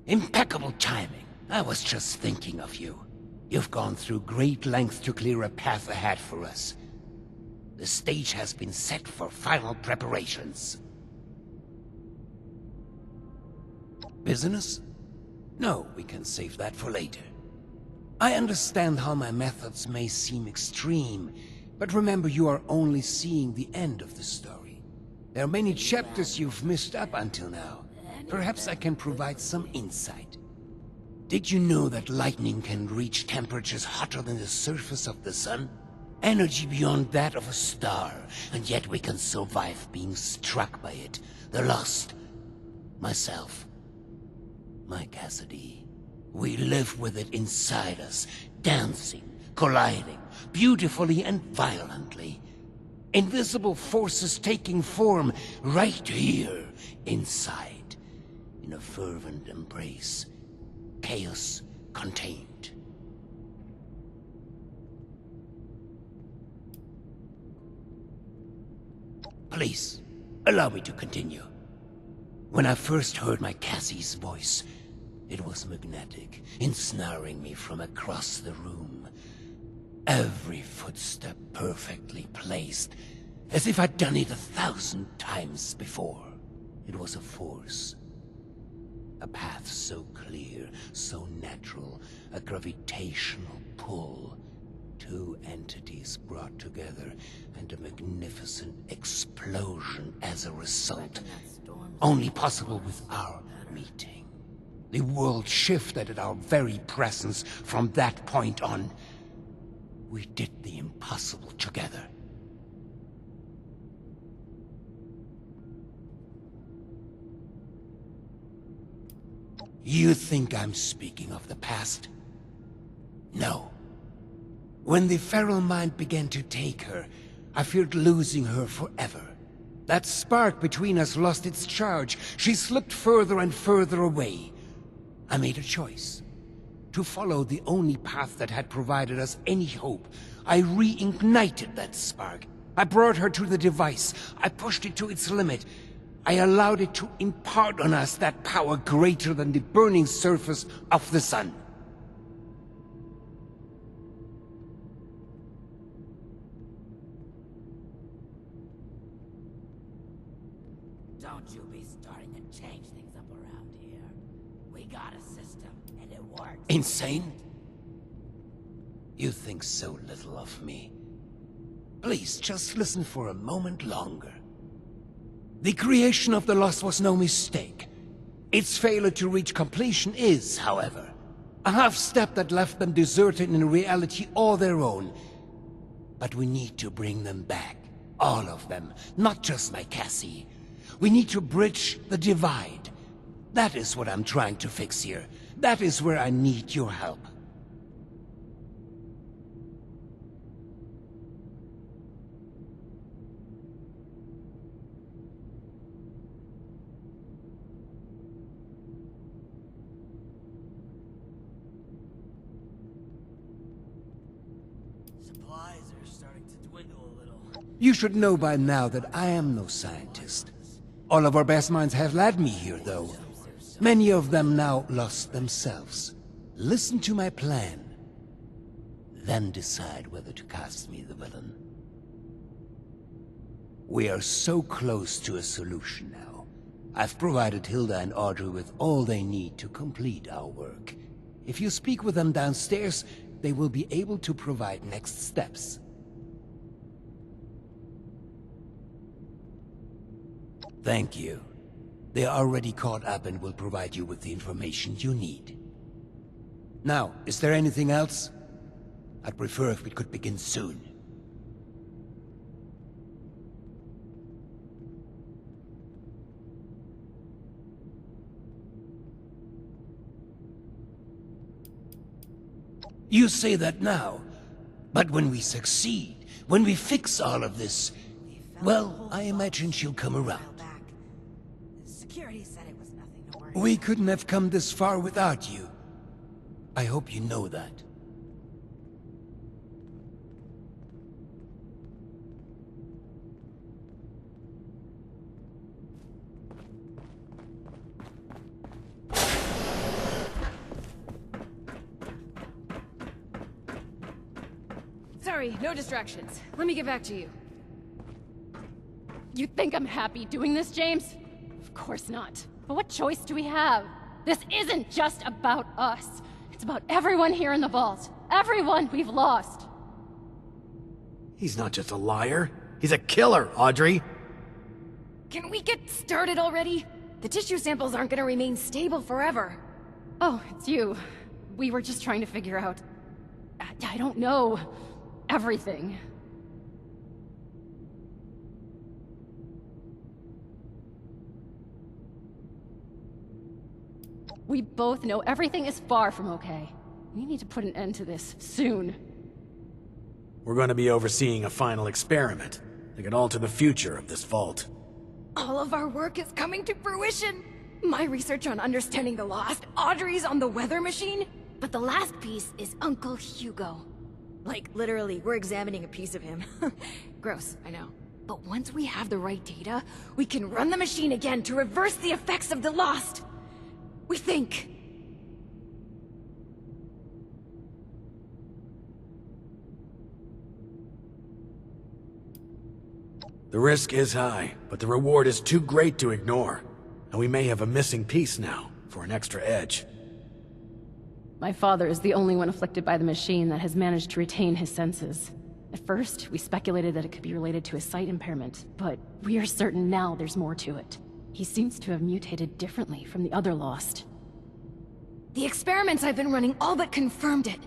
Impeccable timing. I was just thinking of you. You've gone through great lengths to clear a path ahead for us. The stage has been set for final preparations. Business? No, we can save that for later. I understand how my methods may seem extreme, but remember you are only seeing the end of the story. There are many chapters you've missed up until now. Perhaps I can provide some insight. Did you know that lightning can reach temperatures hotter than the surface of the sun? Energy beyond that of a star, and yet we can survive being struck by it. The Lost. Myself. My Cassidy. We live with it inside us, dancing, colliding, beautifully and violently. Invisible forces taking form right here, inside, in a fervent embrace. Chaos contained. Please, allow me to continue. When I first heard my Cassie's voice, it was magnetic, ensnaring me from across the room. Every footstep perfectly placed, as if I'd done it 1,000 times before. It was a force. A path so clear, so natural, a gravitational pull. Two entities brought together, and a magnificent explosion as a result. Only possible with our meeting. The world shifted at our very presence from that point on. We did the impossible together. You think I'm speaking of the past? No. When the feral mind began to take her, I feared losing her forever. That spark between us lost its charge. She slipped further and further away. I made a choice. To follow the only path that had provided us any hope. I reignited that spark. I brought her to the device. I pushed it to its limit. I allowed it to impart on us that power greater than the burning surface of the sun. Don't you be starting to change things up around here. We got a system, and it works. Insane? You think so little of me. Please, just listen for a moment longer. The creation of the Lost was no mistake. Its failure to reach completion is, however, a half-step that left them deserted in a reality all their own. But we need to bring them back. All of them, not just my Cassie. We need to bridge the divide. That is what I'm trying to fix here. That is where I need your help. Supplies are starting to dwindle a little. You should know by now that I am no scientist. All of our best minds have led me here, though. Many of them now lost themselves. Listen to my plan. Then decide whether to cast me the villain. We are so close to a solution now. I've provided Hilda and Audrey with all they need to complete our work. If you speak with them downstairs, they will be able to provide next steps. Thank you. They are already caught up and will provide you with the information you need. Now, is there anything else? I'd prefer if we could begin soon. You say that now, but when we succeed, when we fix all of this, well, I imagine she'll come around. Security said it was nothing to worry. We couldn't have come this far without you. I hope you know that. Sorry, no distractions. Let me get back to you. You think I'm happy doing this, James? Of course not. But what choice do we have? This isn't just about us. It's about everyone here in the vault. Everyone we've lost. He's not just a liar. He's a killer, Audrey. Can we get started already? The tissue samples aren't gonna remain stable forever. Oh, it's you. We were just trying to figure out... I don't know... everything. We both know everything is far from okay. We need to put an end to this, soon. We're going to be overseeing a final experiment that could alter the future of this vault. All of our work is coming to fruition! My research on understanding the lost, Audrey's on the weather machine, but the last piece is Uncle Hugo. Like, literally, we're examining a piece of him. Gross, I know. But once we have the right data, we can run the machine again to reverse the effects of the lost. We think. The risk is high, but the reward is too great to ignore. And we may have a missing piece now, for an extra edge. My father is the only one afflicted by the machine that has managed to retain his senses. At first, we speculated that it could be related to a sight impairment, but we are certain now there's more to it. He seems to have mutated differently from the other Lost. The experiments I've been running all but confirmed it.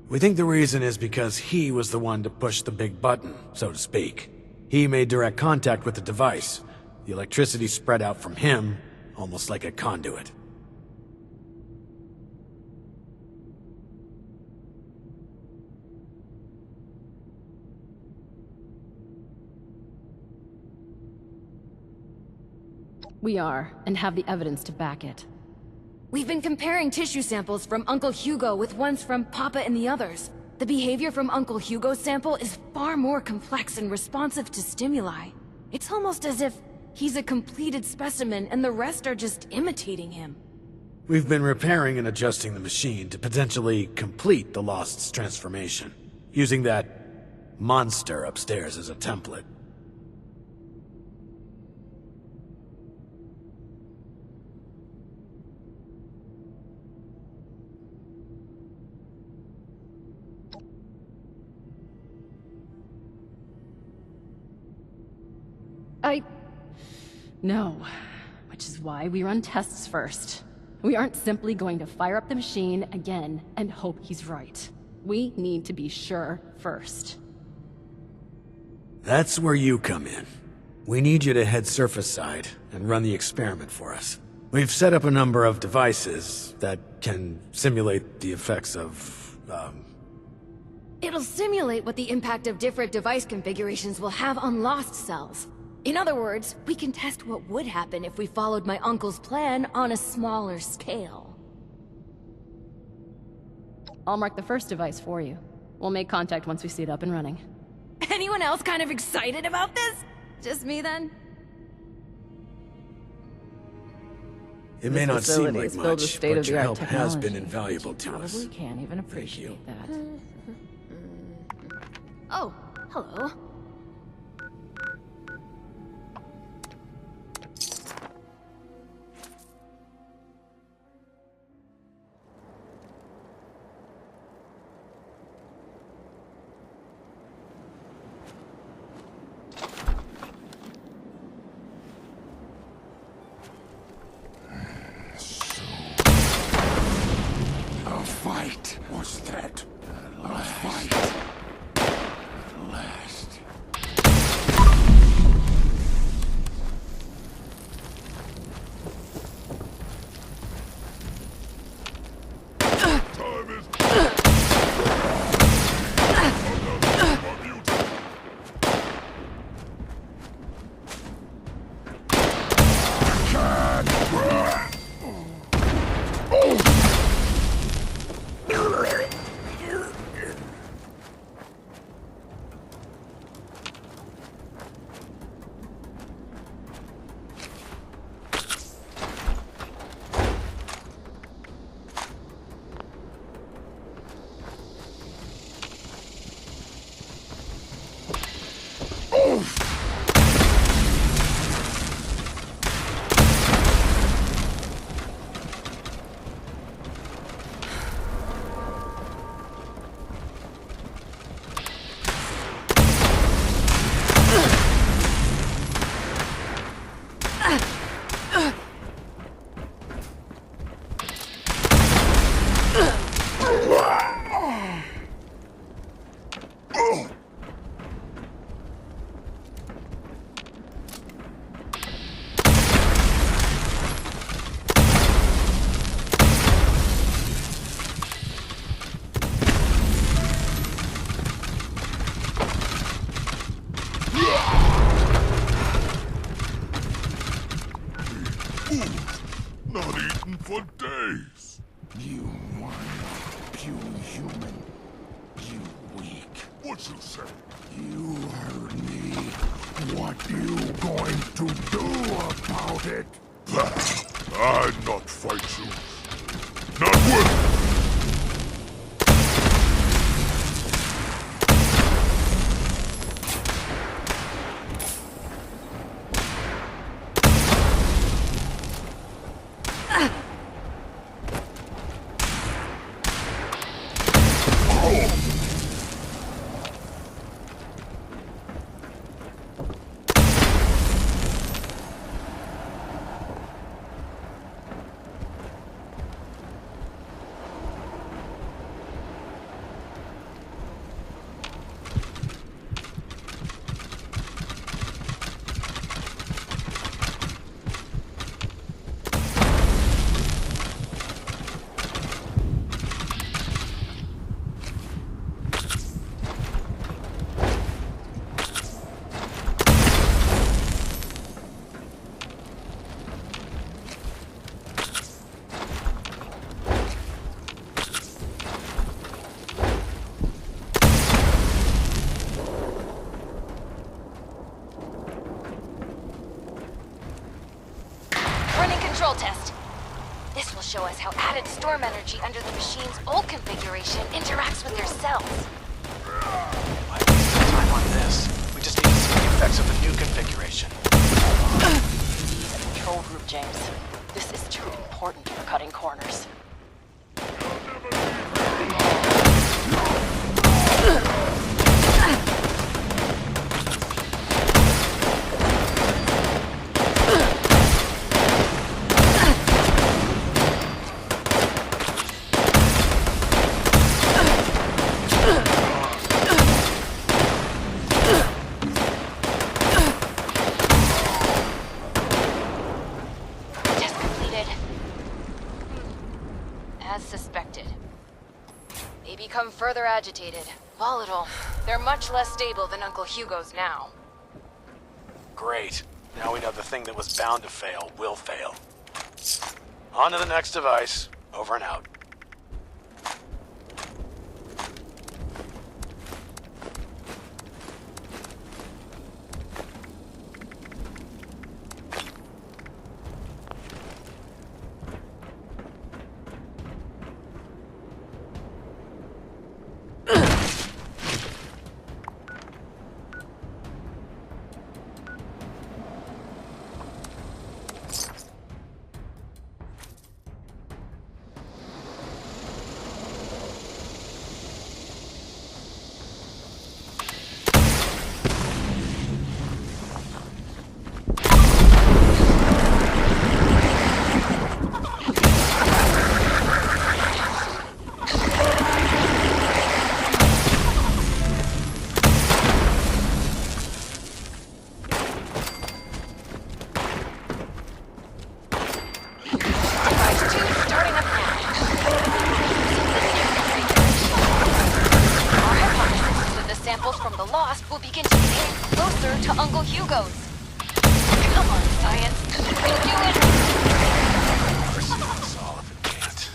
We think the reason is because he was the one to push the big button, so to speak. He made direct contact with the device. The electricity spread out from him, almost like a conduit. We are, and have the evidence to back it. We've been comparing tissue samples from Uncle Hugo with ones from Papa and the others. The behavior from Uncle Hugo's sample is far more complex and responsive to stimuli. It's almost as if he's a completed specimen and the rest are just imitating him. We've been repairing and adjusting the machine to potentially complete the Lost's transformation, using that monster upstairs as a template. No. Which is why we run tests first. We aren't simply going to fire up the machine again and hope he's right. We need to be sure first. That's where you come in. We need you to head surface side and run the experiment for us. We've set up a number of devices that can simulate the effects of, It'll simulate what the impact of different device configurations will have on lost cells. In other words, we can test what would happen if we followed my uncle's plan on a smaller scale. I'll mark the first device for you. We'll make contact once we see it up and running. Anyone else kind of excited about this? Just me then? It may not seem like This facility is filled with much, but your state-of-the-art help has been technology. invaluable You to us. probably can't even appreciate that. Oh, hello. A fight was that. A fight. At last. Not eaten for days. You one puny human. You weak. What you say? You heard me. What you going to do about it? I not fight you. Not with. Control test. This will show us how added storm energy under the machine's old configuration interacts with their cells. Why waste time on this? We just need to see the effects of the new configuration. We need a control group, James. This is too important for cutting corners. As suspected. They become further agitated, volatile. They're much less stable than Uncle Hugo's now. Great. Now we know the thing that was bound to fail will fail. On to the next device. Over and out. From the Lost will begin to behave closer to Uncle Hugo's. Come on, science. You can do it! That's all if it can't.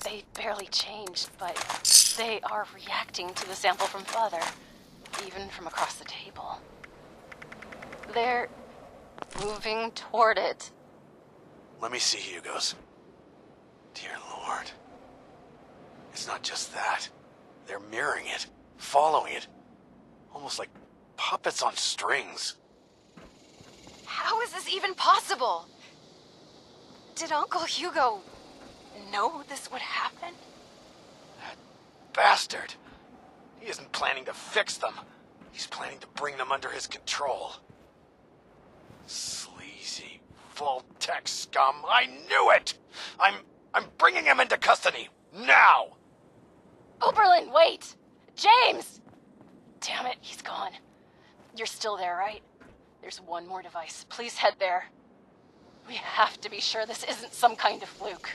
They barely changed, but they are reacting to the sample from Father, even from across the table. They're moving toward it. Let me see Hugo's. Dear Lord. It's not just that. They're mirroring it, following it. Almost like puppets on strings. How is this even possible? Did Uncle Hugo know this would happen? That bastard. He isn't planning to fix them. He's planning to bring them under his control. Sleazy, Vault-Tec scum. I knew it! I'm bringing him into custody. Now! Oberlin, wait! James! Damn it, he's gone. You're still there, right? There's one more device. Please head there. We have to be sure this isn't some kind of fluke.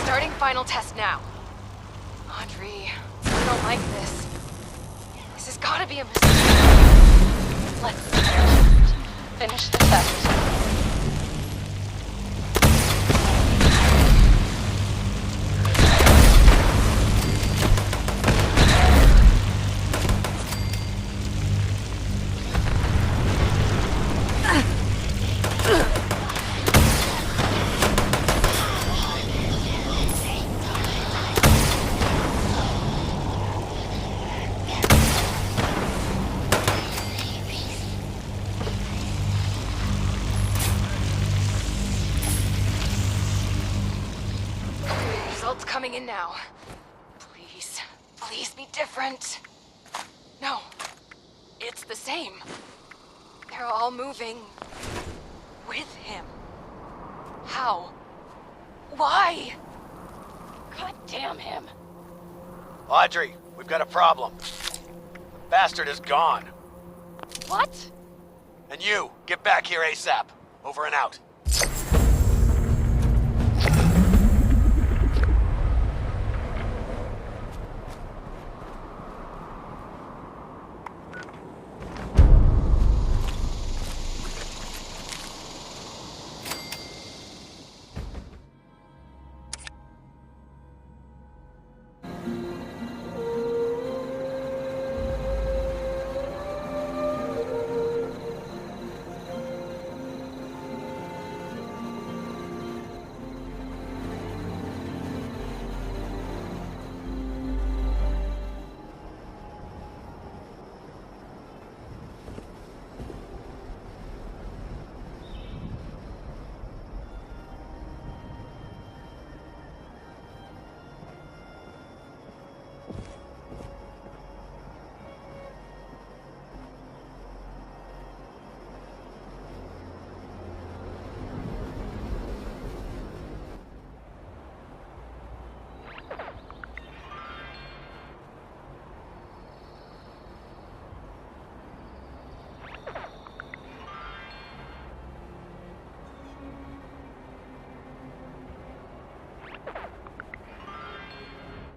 Starting final test now. Audrey, I don't like this. This has gotta be a mistake. Let's finish the test. Results coming in now. Please, please be different. No, it's the same. They're all moving with him. How? Why? God damn him. Audrey, we've got a problem. The bastard is gone. What? And you, get back here ASAP. Over and out.